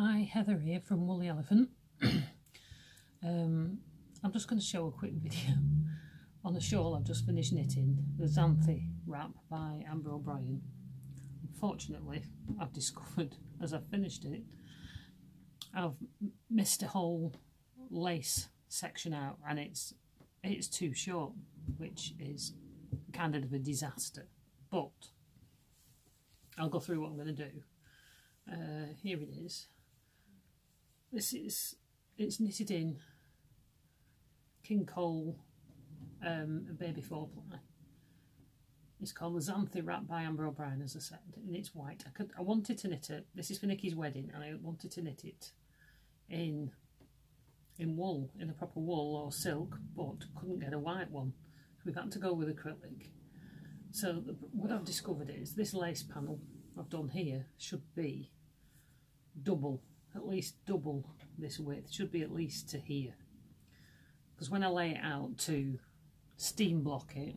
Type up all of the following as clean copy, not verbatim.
Hi, Heather here from Woolly Elephant. I'm just going to show a quick video on a shawl I've just finished knitting, the Xanthi wrap by Amber O'Brien. Unfortunately, I've discovered as I've finished it, I've missed a whole lace section out and it's too short, which is kind of a disaster. But I'll go through what I'm going to do. Here it is. It's knitted in King Cole Baby 4-ply. It's called the Xanthi wrap by Amber O'Brien, as I said, and it's white. I wanted to knit it. This is for Nikki's wedding, and I wanted to knit it in wool, in a proper wool or silk, but couldn't get a white one. So we've had to go with acrylic. So what I've discovered is this lace panel I've done here should be double, at least double this width, should be at least to here. Because when I lay it out to steam block it,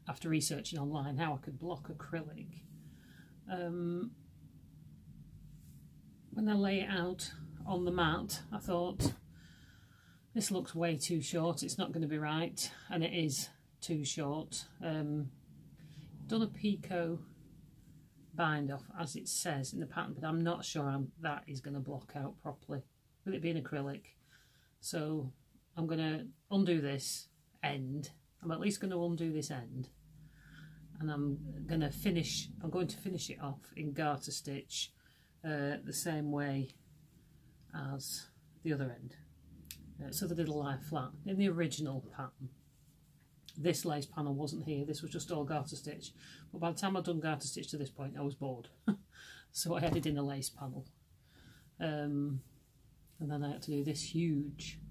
after researching online how I could block acrylic, when I lay it out on the mat, I thought this looks way too short, it's not going to be right, and it is too short. Done a picot bind off as it says in the pattern, but I'm not sure that is going to block out properly with it being acrylic. So I'm going to undo this end. I'm at least going to undo this end, and I'm going to finish it off in garter stitch the same way as the other end, so that it'll lie flat. In the original pattern, this lace panel wasn't here, this was just all garter stitch, but by the time I'd done garter stitch to this point I was bored so I added in a lace panel, and then I had to do this huge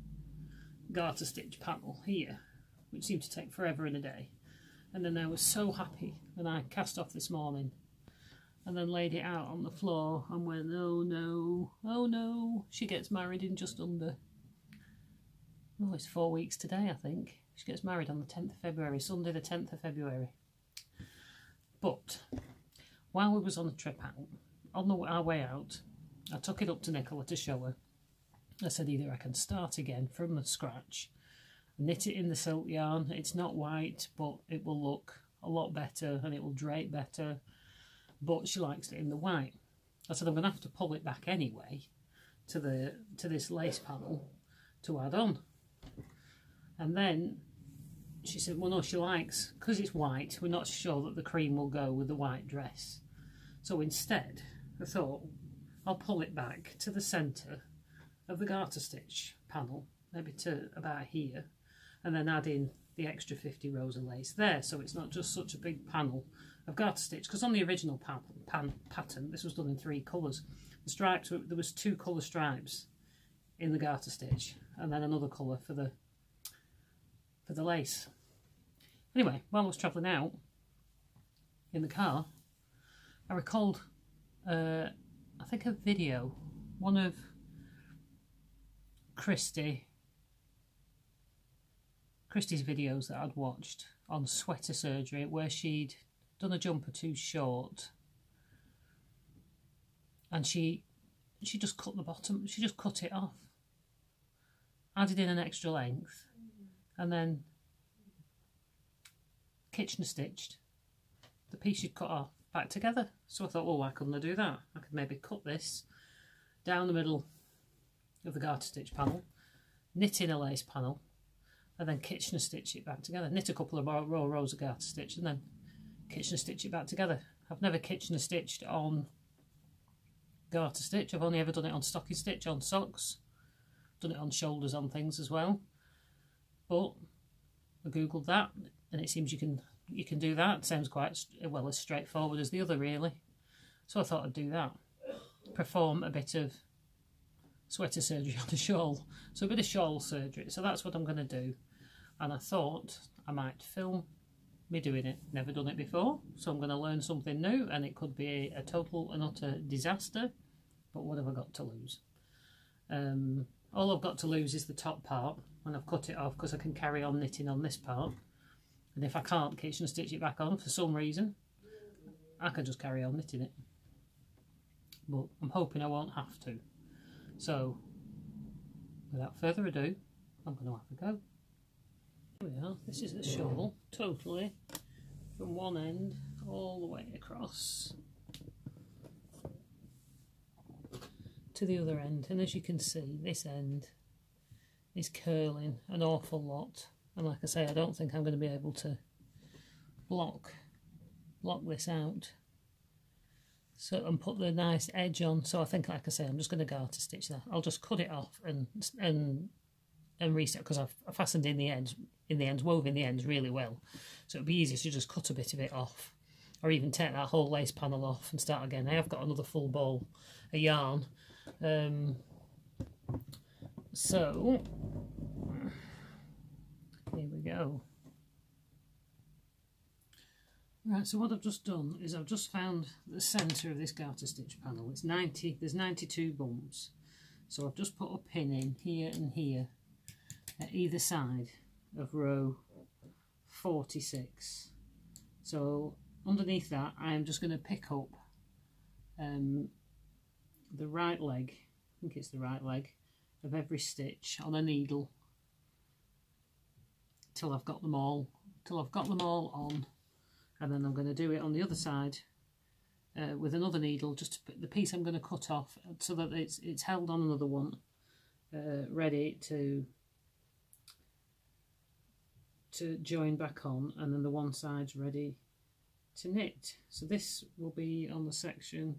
garter stitch panel here, which seemed to take forever and a day. And then I was so happy when I cast off this morning and then laid it out on the floor and went, oh no, she gets married in just under, oh, it's 4 weeks today, I think. She gets married on the 10th of February, Sunday the 10th of February. But while we was on the trip out, on our way out, I took it up to Nicola to show her. I said either I can start again from the scratch, knit it in the silk yarn. It's not white, but it will look a lot better and it will drape better. But she likes it in the white. I said I'm going to have to pull it back anyway to this lace panel to add on. And then she said, well no, she likes, because it's white, we're not sure that the cream will go with the white dress. So instead, I thought I'll pull it back to the centre of the garter stitch panel, maybe to about here, and then add in the extra 50 rows of lace there, so it's not just such a big panel of garter stitch. Because on the original pattern, this was done in 3 colours. The stripes, there was 2 colour stripes in the garter stitch, and then another colour for the lace. Anyway, while I was travelling out in the car, I recalled I think a video, one of Christie's videos that I'd watched on sweater surgery, where she'd done a jumper too short and she just cut the bottom, she just cut it off, added in an extra length, and then Kitchener stitched the piece she'd cut off back together. So I thought, well, why couldn't I do that? I could maybe cut this down the middle of the garter stitch panel, knit in a lace panel, and then Kitchener stitch it back together. Knit a couple of rows of garter stitch and then Kitchener stitch it back together. I've never Kitchener stitched on garter stitch. I've only ever done it on stocking stitch, on socks. Done it on shoulders, on things as well. But I googled that, and it seems you can do that. It sounds quite well as straightforward as the other, really. So I thought I'd do that. Perform a bit of sweater surgery on a shawl. So a bit of shawl surgery. So that's what I'm going to do. And I thought I might film me doing it. Never done it before, so I'm going to learn something new, and it could be a total and utter disaster. But what have I got to lose? All I've got to lose is the top part, and I've cut it off because I can carry on knitting on this part. And if I can't Kitchener stitch it back on for some reason, I can just carry on knitting it. but I'm hoping I won't have to. So without further ado, I'm going to have a go. Here we are. This is the shawl, totally from one end all the way across to the other end, and as you can see, this end is curling an awful lot, and like I say, I don't think I'm going to be able to block this out so and put the nice edge on. So I think, like I say, I'm just going to garter stitch that. I'll just cut it off and reset, because I've fastened in the ends, woven the ends really well, so it'd be easier to just cut a bit of it off, or even take that whole lace panel off and start again. I have got another full ball of yarn, so here we go. Right, so what I've just done is I've just found the centre of this garter stitch panel. It's 90, there's 92 bumps, so I've just put a pin in here and here at either side of row 46. So underneath that, I am just going to pick up the right leg, I think it's the right leg, of every stitch on a needle till I've got them all on, and then I'm going to do it on the other side with another needle, just to put the piece I'm going to cut off, so that it's held on another one, ready to join back on, and then the one side's ready to knit. So this will be on the section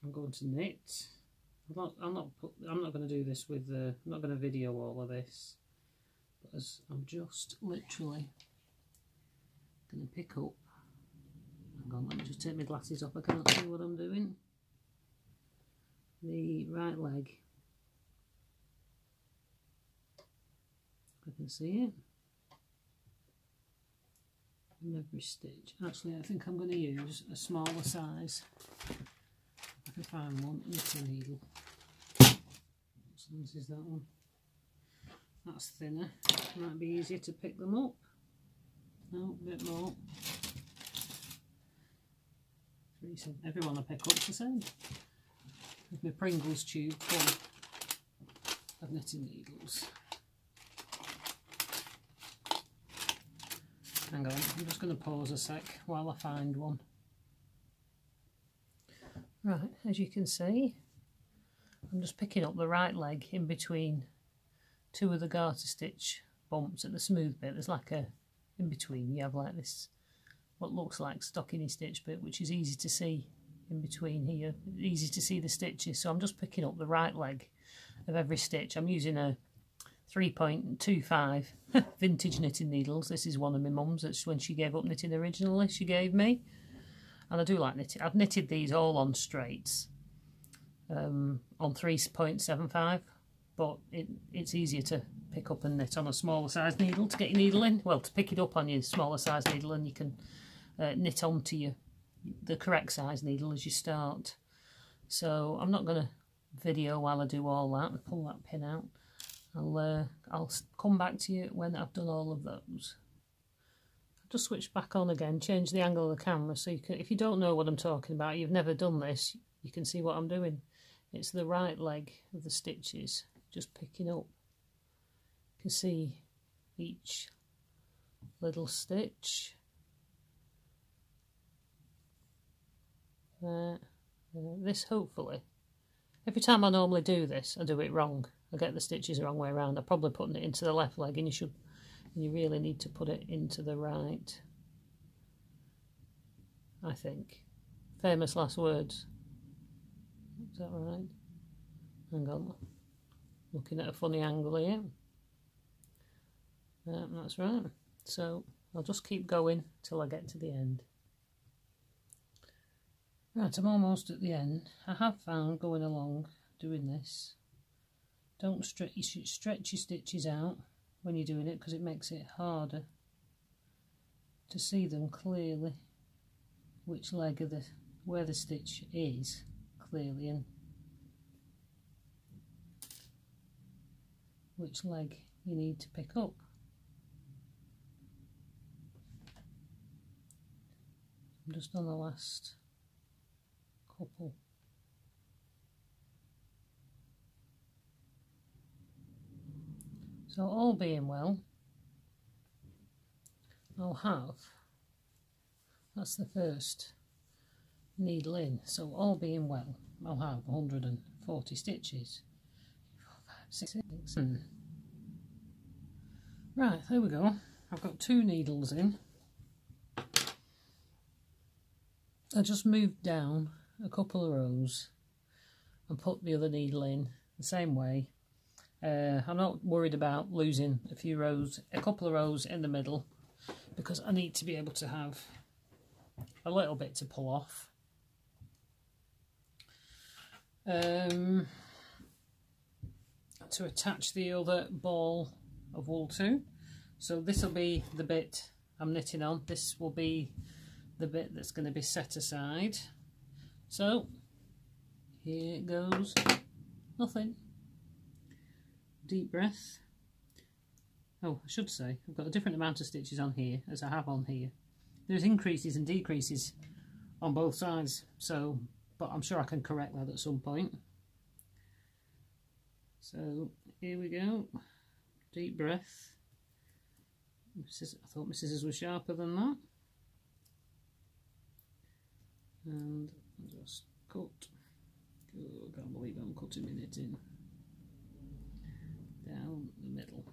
I'm going to knit. I'm not going to do this with I'm not going to video all of this, but as I'm just literally going to pick up, hang on, let me just take my glasses off, I can't see what I'm doing, the right leg, I can see it, in every stitch. Actually, I think I'm going to use a smaller size, if I can find one, knitting needle. So this is that one. That's thinner, might be easier to pick them up. No, a bit more. Everyone I pick up's the same. With my Pringles tube full of knitting needles. Hang on, I'm just going to pause a sec while I find one. Right, as you can see, I'm just picking up the right leg in between two of the garter stitch bumps at the smooth bit. There's like a, in between you have like this, what looks like stockingy stitch bit, which is easy to see in between here, easy to see the stitches. So I'm just picking up the right leg of every stitch. I'm using a 3.25 vintage knitting needles. This is one of my mum's. That's when she gave up knitting originally, she gave me. And I do like knitting. I've knitted these all on straights, on 3.75, but it's easier to pick up and knit on a smaller size needle to get your needle in. Well, to pick it up on your smaller size needle, and you can knit onto the correct size needle as you start. So I'm not going to video while I do all that and pull that pin out. I'll come back to you when I've done all of those. I've just switched back on again, change the angle of the camera, so you can, if you don't know what I'm talking about, you've never done this, you can see what I'm doing. It's the right leg of the stitches, just picking up. You can see each little stitch. This, hopefully, every time I normally do this, I do it wrong. I get the stitches the wrong way around. I'm probably putting it into the left leg, and you really need to put it into the right, I think. Famous last words. Is that right? Hang on. Looking at a funny angle here. That's right. So I'll just keep going till I get to the end. Right, I'm almost at the end. I have found going along doing this, don't stretch, you should stretch your stitches out when you're doing it, because it makes it harder to see them clearly, which leg of where the stitch is clearly, and which leg you need to pick up. I'm just on the last couple So all being well, I'll have, that's the first needle in, so all being well, I'll have 140 stitches. 4, 5, 6, 7. Right, there we go. I've got 2 needles in. I just moved down a couple of rows and put the other needle in the same way. I'm not worried about losing a couple of rows in the middle, because I need to be able to have a little bit to pull off. To attach the other ball of wool to. So this will be the bit I'm knitting on. This will be the bit that's going to be set aside. So here it goes. Nothing. Deep breath. Oh, I should say I've got a different amount of stitches on here as I have on here. There's increases and decreases on both sides, so but I'm sure I can correct that at some point. So here we go. Deep breath. I thought my scissors were sharper than that. And just cut. Oh, I can't believe I'm cutting my knitting. Down the middle.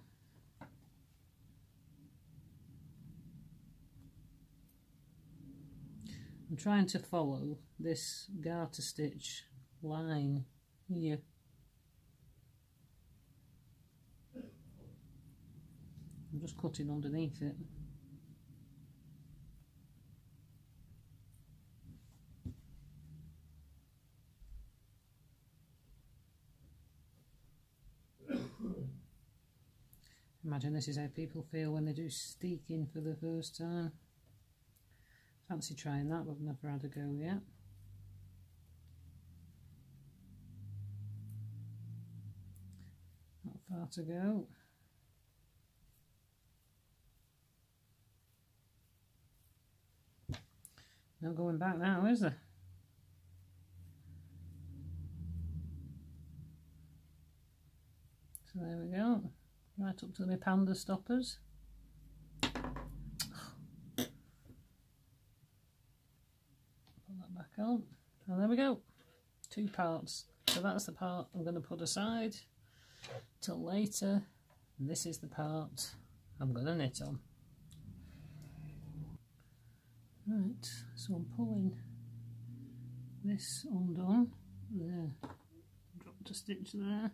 I'm trying to follow this garter stitch line here. I'm just cutting underneath it. Imagine this is how people feel when they do steeking for the first time. Fancy trying that, but I've never had a go yet. Not far to go. No going back now, is there? So there we go. Right up to my panda stoppers. Put that back on. And there we go. 2 parts. So that's the part I'm going to put aside till later. And this is the part I'm going to knit on. Right, so I'm pulling this undone. There. Dropped a stitch there.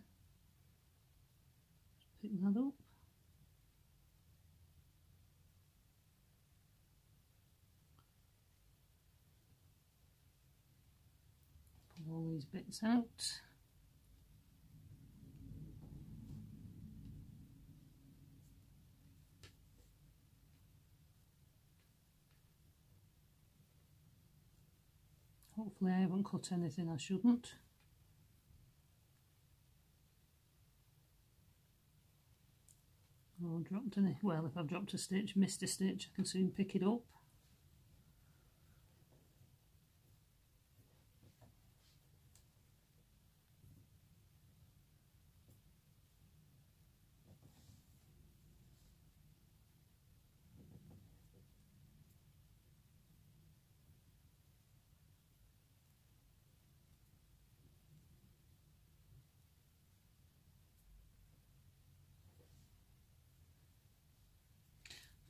Pick that up. Pull all these bits out. Hopefully I haven't cut anything I shouldn't. Or dropped any. Well, if I've dropped a stitch, missed a stitch, I can soon pick it up.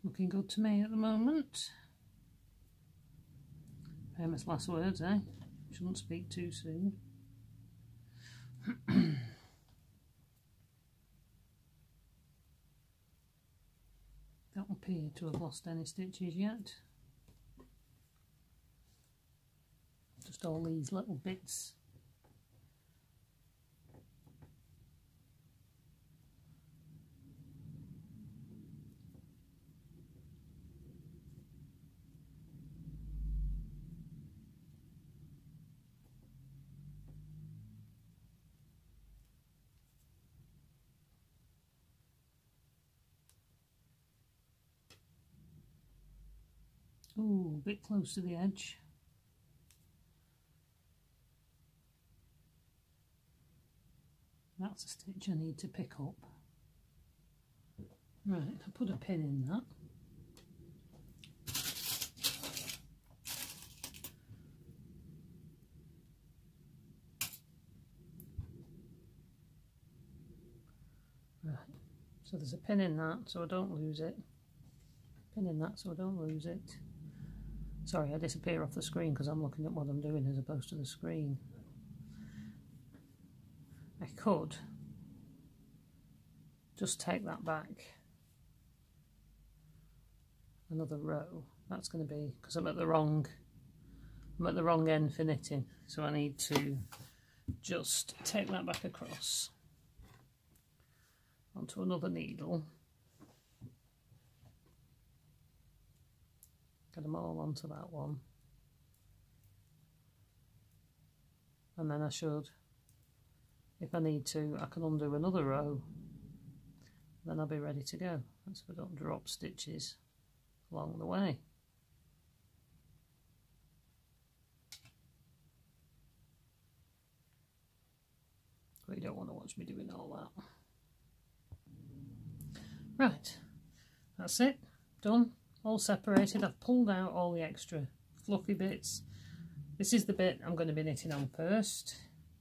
Looking good to me at the moment. Famous last words, eh? Shouldn't speak too soon. Don't appear to have lost any stitches yet. Just all these little bits. Ooh, a bit close to the edge. That's a stitch I need to pick up. Right, I put a pin in that. Right, so there's a pin in that so I don't lose it. Pin in that so I don't lose it. Sorry, I disappear off the screen because I'm looking at what I'm doing as opposed to the screen. I could just take that back another row. That's going to be because I'm at the wrong end for knitting, so I need to just take that back across onto another needle. Get them all onto that one, and then I should, if I need to, I can undo another row, then I'll be ready to go. That's so I don't drop stitches along the way. But you don't want to watch me doing all that. Right, that's it, done, all separated. I've pulled out all the extra fluffy bits. This is the bit I'm going to be knitting on first.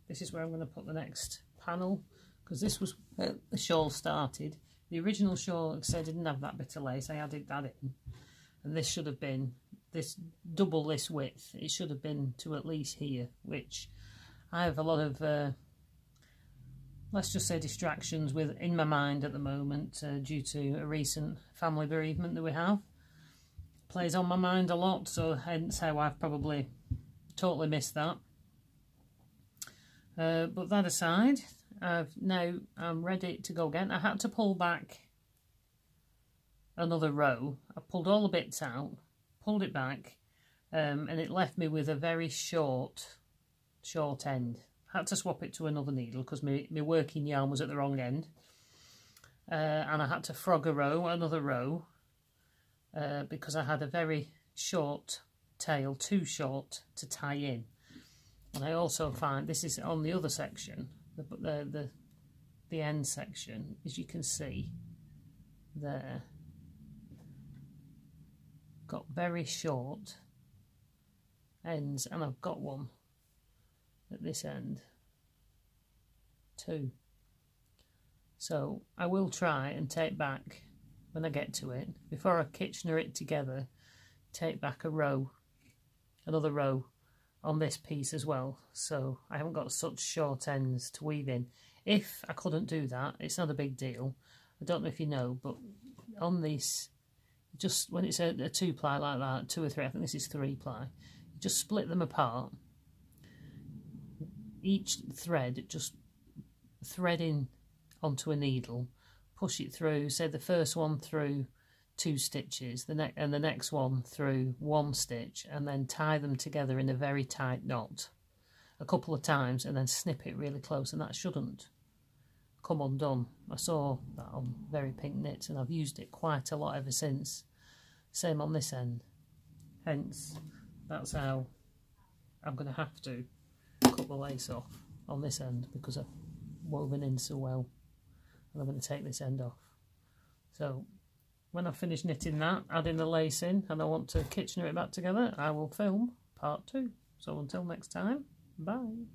This is where I'm going to put the next panel, because this was where the shawl started. The original shawl, like I said, didn't have that bit of lace. I added that in, and this should have been this double this width. It should have been to at least here, which I have a lot of let's just say distractions with in my mind at the moment due to a recent family bereavement that we have. Plays on my mind a lot, so hence how I've probably totally missed that. But that aside, I'm ready to go again. I had to pull back another row. I pulled all the bits out, pulled it back, and it left me with a very short end. I had to swap it to another needle because my working yarn was at the wrong end. And I had to frog another row, because I had a very short tail, too short to tie in. And I also find, this is on the other section, the end section, as you can see there, got very short ends, and I've got one at this end too. So I will try and take back, when I get to it, before I Kitchener it together, take back another row on this piece as well, so I haven't got such short ends to weave in. If I couldn't do that, it's not a big deal. I don't know if you know, but on this, just when it's a 2-ply like that, 2 or 3, I think this is 3-ply, just split them apart. Each thread, just thread in onto a needle, push it through, say the first one through 2 stitches, and the next one through 1 stitch, and then tie them together in a very tight knot a couple of times, and then snip it really close, and that shouldn't come undone. I saw that on Very Pink Knits, and I've used it quite a lot ever since. Same on this end. Hence, that's how I'm going to have to cut the lace off on this end, because I've woven in so well, and I'm going to take this end off. So when I've finished knitting that, adding the lace in, and I want to Kitchener it back together, I will film part 2. So until next time, bye.